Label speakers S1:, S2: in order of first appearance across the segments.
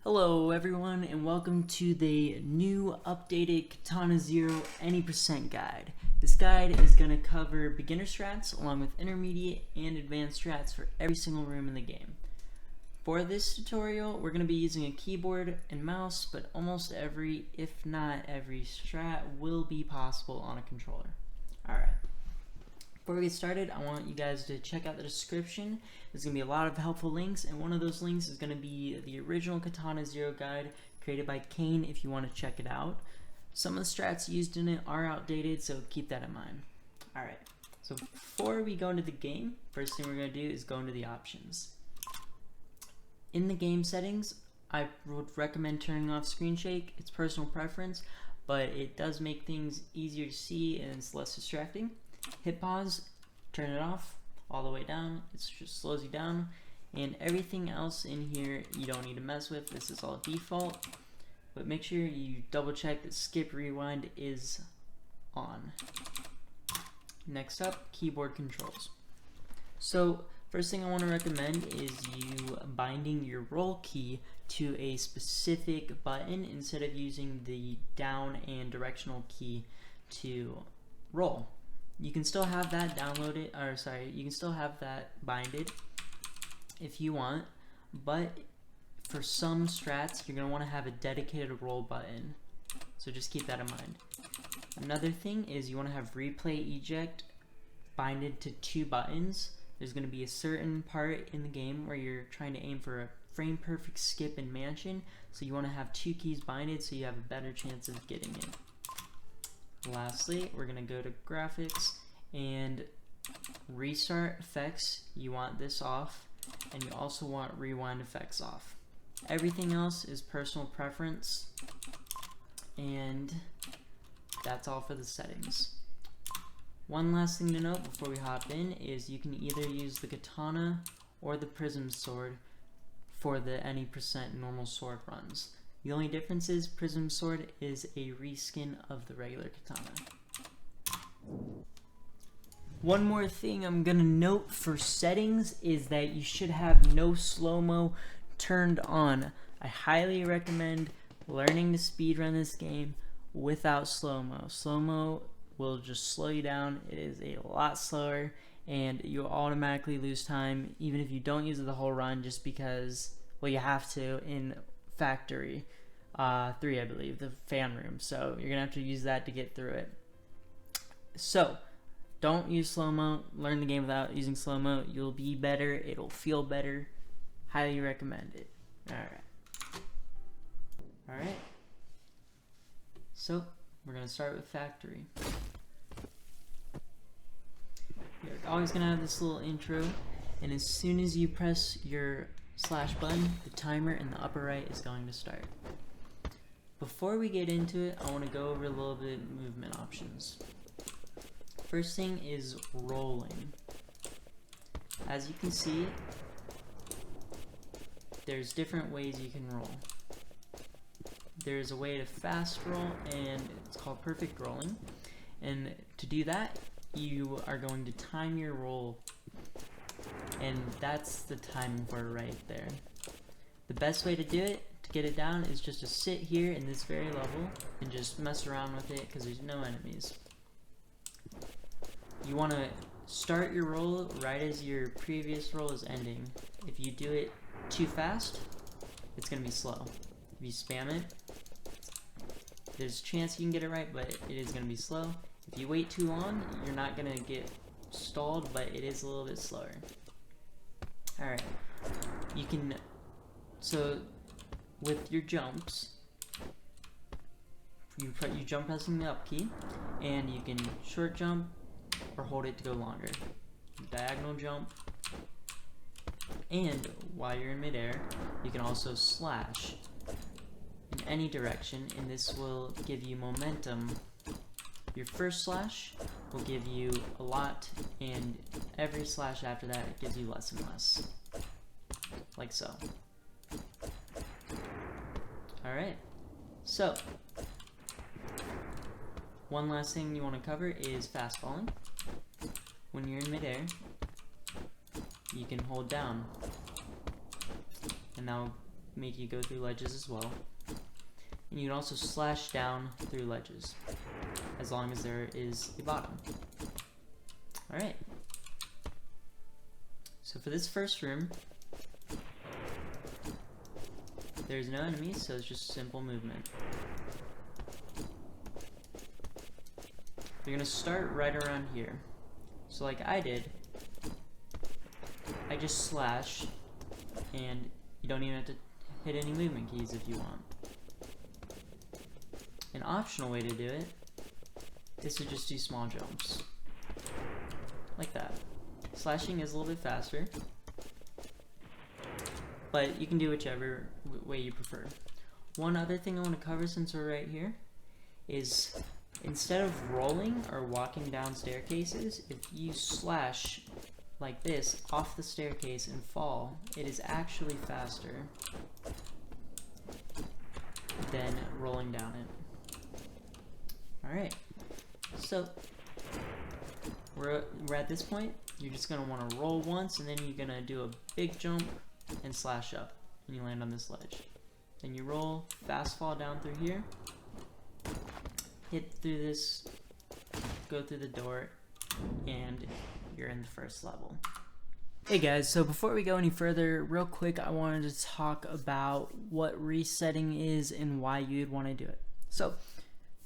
S1: Hello everyone and welcome to the new updated Katana Zero Any Percent guide. This guide is going to cover beginner strats along with intermediate and advanced strats for every single room in the game. For this tutorial we're going to be using a keyboard and mouse, but almost every, if not every, strat will be possible on a controller. Alright. Before we get started, I want you guys to check out the description. There's going to be a lot of helpful links, and one of those links is going to be the original Katana Zero guide created by Kane if you want to check it out. Some of the strats used in it are outdated, so keep that in mind. Alright, so before we go into the game, first thing we're going to do is go into the options. In the game settings, I would recommend turning off screen shake. It's personal preference, but it does make things easier to see and it's less distracting. Hit pause, turn it off all the way down. It just slows you down, and everything else in here you don't need to mess with. This is all default, but make sure you double check that skip rewind is on. Next up, keyboard controls. So first thing I want to recommend is you binding your roll key to a specific button instead of using the down and directional key to roll. You can still have that downloaded, or sorry, you can still have that binded if you want, but for some strats, you're going to want to have a dedicated roll button. So just keep that in mind. Another thing is you want to have replay eject binded to two buttons. There's going to be a certain part in the game where you're trying to aim for a frame perfect skip in mansion, so you want to have two keys binded so you have a better chance of getting it. Lastly, we're going to go to graphics and restart effects. You want this off, and you also want rewind effects off. Everything else is personal preference, and that's all for the settings. One last thing to note before we hop in is you can either use the katana or the prism sword for the any percent normal sword runs. The only difference is Prism Sword is a reskin of the regular katana. One more thing I'm gonna note for settings is that you should have no slow-mo turned on. I highly recommend learning to speedrun this game without slow-mo. Slow-mo will just slow you down. It is a lot slower and you automatically lose time even if you don't use it the whole run, just because, well, you have to in Factory 3, I believe, the fan room, so you're gonna have to use that to get through it. So don't use slow-mo. Learn the game without using slow-mo. You'll be better, it'll feel better. Highly recommend it. Alright, so we're gonna start with Factory. You're always gonna have this little intro, and as soon as you press your slash button, the timer in the upper right is going to start. Before we get into it, I want to go over a little bit of movement options. First thing is rolling. As you can see, there's different ways you can roll. There's a way to fast roll, and it's called perfect rolling. And to do that, you are going to time your roll, and that's the timing for it right there. The best way to do it, to get it down, is just to sit here in this very level and just mess around with it because there's no enemies. You want to start your roll right as your previous roll is ending. If you do it too fast, it's going to be slow. If you spam it, there's a chance you can get it right, but it is going to be slow. If you wait too long, you're not going to get stalled, but it is a little bit slower. Alright, you can, so with your jumps, you jump pressing the up key, and you can short jump or hold it to go longer. Diagonal jump, and while you're in midair, you can also slash in any direction, and this will give you momentum. Your first slash will give you a lot, and every slash after that it gives you less and less. Like so. Alright, so one last thing you want to cover is fast falling. When you're in midair, you can hold down, and now make you go through ledges as well. And you can also slash down through ledges, as long as there is a bottom. Alright. So for this first room, there's no enemies, so it's just simple movement. You're gonna start right around here. So like I did, I just slash, and you don't even have to hit any movement keys if you want. An optional way to do it is to just do small jumps. Like that. Slashing is a little bit faster, but you can do whichever way you prefer. One other thing I want to cover since we're right here is instead of rolling or walking down staircases, if you slash like this off the staircase and fall, it is actually faster than rolling down it. Alright, so we're at this point. You're just going to want to roll once, and then you're going to do a big jump and slash up, and you land on this ledge. Then you roll, fast fall down through here, hit through this, go through the door, and you're in the first level. Hey guys, so before we go any further, real quick, I wanted to talk about what resetting is and why you'd want to do it. So,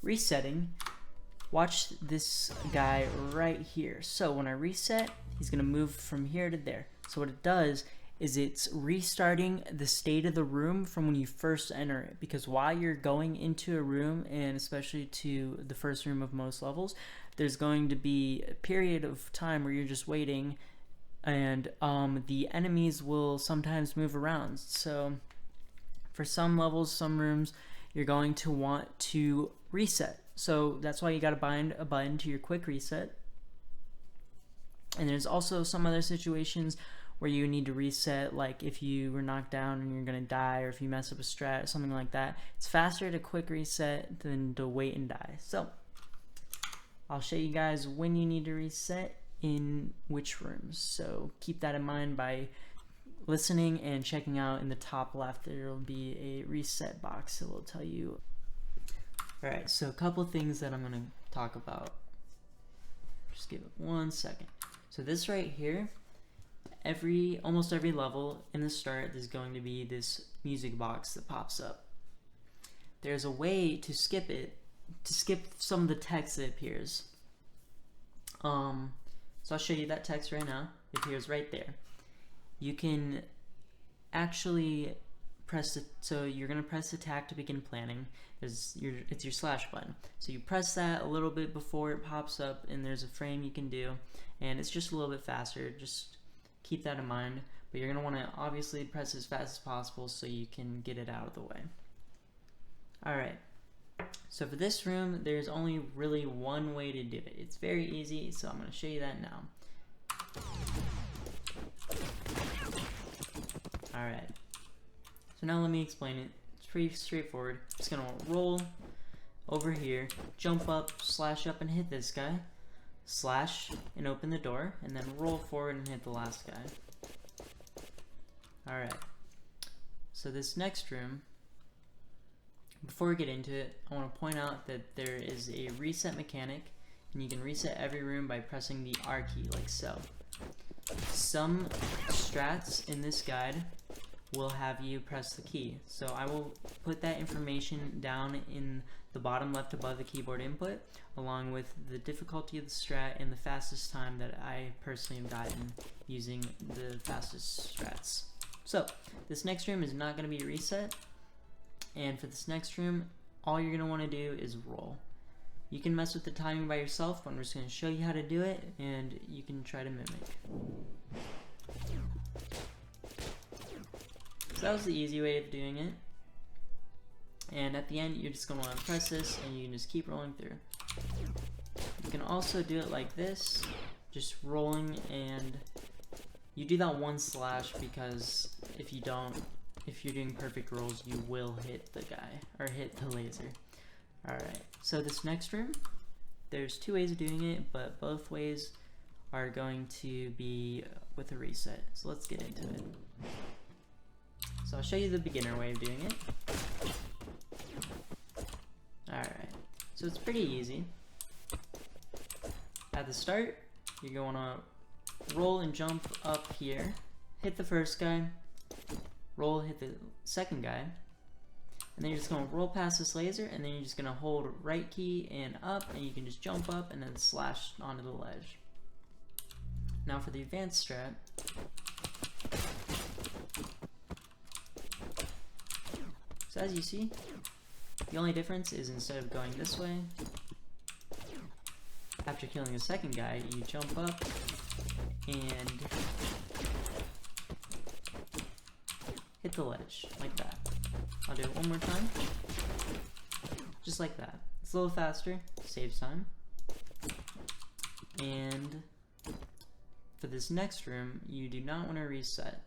S1: resetting, watch this guy right here. So when I reset, he's going to move from here to there. So what it does is it's restarting the state of the room from when you first enter it, because while you're going into a room, and especially to the first room of most levels, there's going to be a period of time where you're just waiting, and the enemies will sometimes move around. So for some levels, some rooms, you're going to want to reset. So that's why you got to bind a button to your quick reset. And there's also some other situations where you need to reset, like if you were knocked down and you're going to die, or if you mess up a strat or something like that. It's faster to quick reset than to wait and die. So I'll show you guys when you need to reset in which rooms. So keep that in mind by listening and checking out in the top left. There will be a reset box that will tell you. Alright, so a couple things that I'm going to talk about. Just give it 1 second. So this right here, almost every level in the start, there's going to be this music box that pops up. There's a way to skip it, to skip some of the text that appears. So I'll show you that text right now. It appears right there. You can actually press it, so you're going to press attack to begin planning. It's your slash button. So you press that a little bit before it pops up, and there's a frame you can do, and it's just a little bit faster. Just keep that in mind, but you're going to want to obviously press as fast as possible so you can get it out of the way. Alright, so for this room, there's only really one way to do it. It's very easy, so I'm going to show you that now. Alright, so now let me explain it. It's pretty straightforward. Just going to roll over here, jump up, slash up and hit this guy, slash and open the door, and then roll forward and hit the last guy. Alright, so this next room, before we get into it, I want to point out that there is a reset mechanic, and you can reset every room by pressing the R key, like so. Some strats in this guide will have you press the key, so I will put that information down in the bottom left above the keyboard input, along with the difficulty of the strat and the fastest time that I personally have gotten using the fastest strats. So this next room is not going to be a reset, and for this next room, all you're going to want to do is roll. You can mess with the timing by yourself, but I'm just going to show you how to do it, and you can try to mimic. So that was the easy way of doing it. And at the end, you're just going to want to press this, and you can just keep rolling through. You can also do it like this, just rolling, and you do that one slash, because if you're doing perfect rolls, you will hit the guy, or hit the laser. Alright, so this next room, there's two ways of doing it, but both ways are going to be with a reset. So let's get into it. So So I'll show you the beginner way of doing it. Alright, so it's pretty easy. At the start, you're going to roll and jump up here, hit the first guy, roll, hit the second guy, and then you're just going to roll past this laser, and then you're just going to hold right key and up, and you can just jump up and then slash onto the ledge. Now for the advanced strat, so as you see, the only difference is instead of going this way, after killing the second guy, you jump up and hit the ledge, like that. I'll do it one more time, just like that. It's a little faster, saves time. And for this next room, you do not want to reset.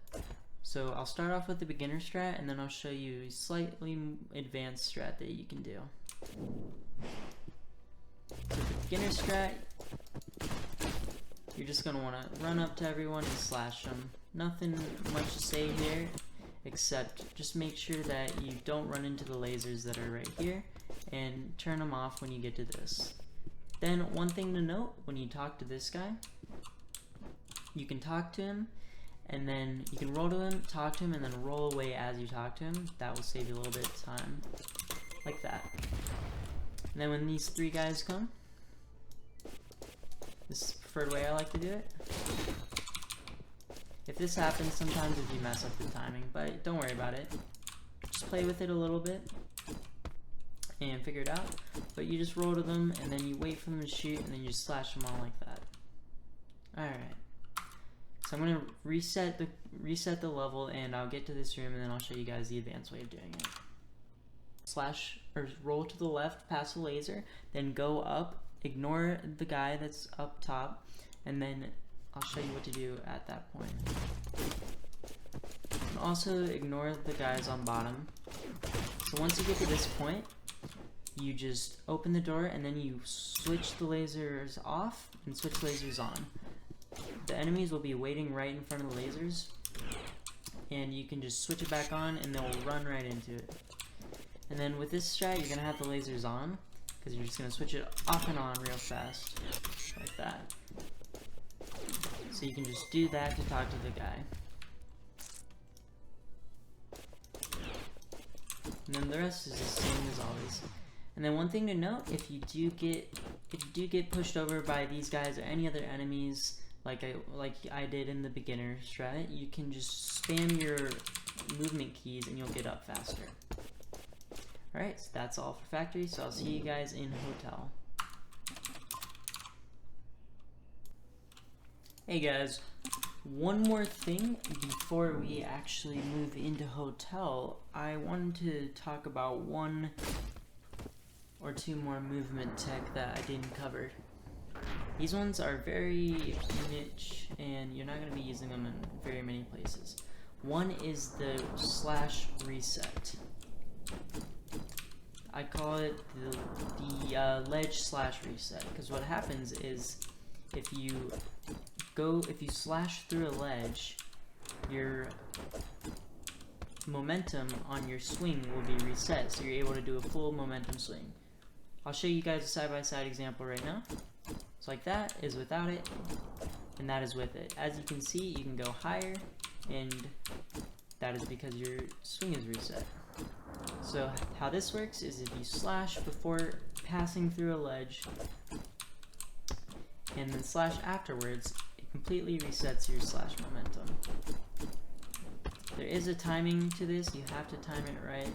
S1: So I'll start off with the beginner strat, and then I'll show you a slightly advanced strat that you can do. So the beginner strat, you're just going to want to run up to everyone and slash them. Nothing much to say here, except just make sure that you don't run into the lasers that are right here, and turn them off when you get to this. Then one thing to note, when you talk to this guy, you can talk to him, and then you can roll to him, talk to him, and then roll away as you talk to him. That will save you a little bit of time, like that. And then when these three guys come, this is the preferred way I like to do it. If this happens, sometimes if you mess up the timing, but don't worry about it. Just play with it a little bit and figure it out. But you just roll to them, and then you wait for them to shoot, and then you just slash them all like that. Alright. So I'm gonna reset the level, and I'll get to this room, and then I'll show you guys the advanced way of doing it. Slash or roll to the left past the laser, then go up, ignore the guy that's up top, and then I'll show you what to do at that point. And also ignore the guys on bottom. So once you get to this point, you just open the door, and then you switch the lasers off and switch lasers on. The enemies will be waiting right in front of the lasers, and you can just switch it back on and they'll run right into it. And then with this strat, you're going to have the lasers on, because you're just going to switch it off and on real fast, like that. So you can just do that to talk to the guy. And then the rest is the same as always. And then one thing to note, if you do get pushed over by these guys or any other enemies, like I did in the beginner strat, you can just spam your movement keys and you'll get up faster. Alright, so that's all for factory, so I'll see you guys in hotel. Hey guys, one more thing before we actually move into hotel. I wanted to talk about one or two more movement tech that I didn't cover. These ones are very niche, and you're not going to be using them in very many places. One is the slash reset. I call it the ledge slash reset, because what happens is if you slash through a ledge, your momentum on your swing will be reset, so you're able to do a full momentum swing. I'll show you guys a side-by-side example right now. So like that is without it, and that is with it. As you can see, you can go higher, and that is because your swing is reset. So how this works is if you slash before passing through a ledge, and then slash afterwards, it completely resets your slash momentum. There is a timing to this, you have to time it right.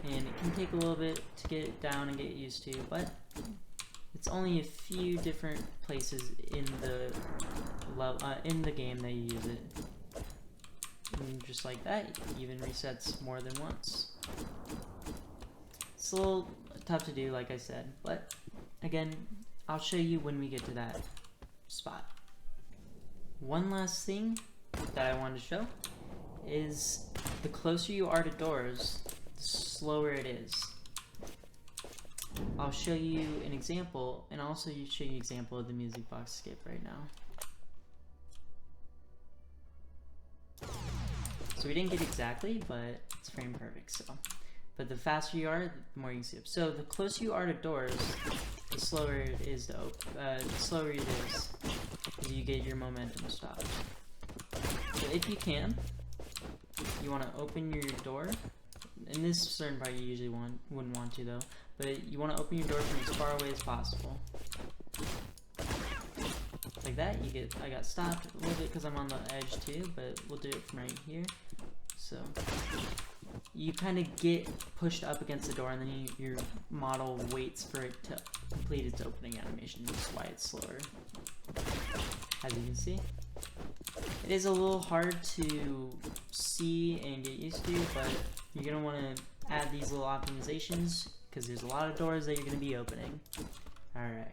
S1: And it can take a little bit to get it down and get used to, but it's only a few different places in the game that you use it. And just like that, it even resets more than once. It's a little tough to do, like I said, but again, I'll show you when we get to that spot. One last thing that I wanted to show is the closer you are to doors, the slower it is. I'll show you an example, and I'll also show you an example of the music box skip right now. So So we didn't get exactly, but it's frame perfect. So, but the faster you are, the more you can see up. So the closer you are to doors, the slower it is to open. The slower it is, because you get your momentum stopped. So if you can, you want to open your door. In this certain part, you usually wouldn't want to though. But you want to open your door from as far away as possible. Like that, I got stopped a little bit because I'm on the edge too, but we'll do it from right here. So you kind of get pushed up against the door, and then your model waits for it to complete its opening animation. That's why it's slower. As you can see, it is a little hard to see and get used to, but you're gonna want to add these little optimizations because there's a lot of doors that you're gonna be opening. All right.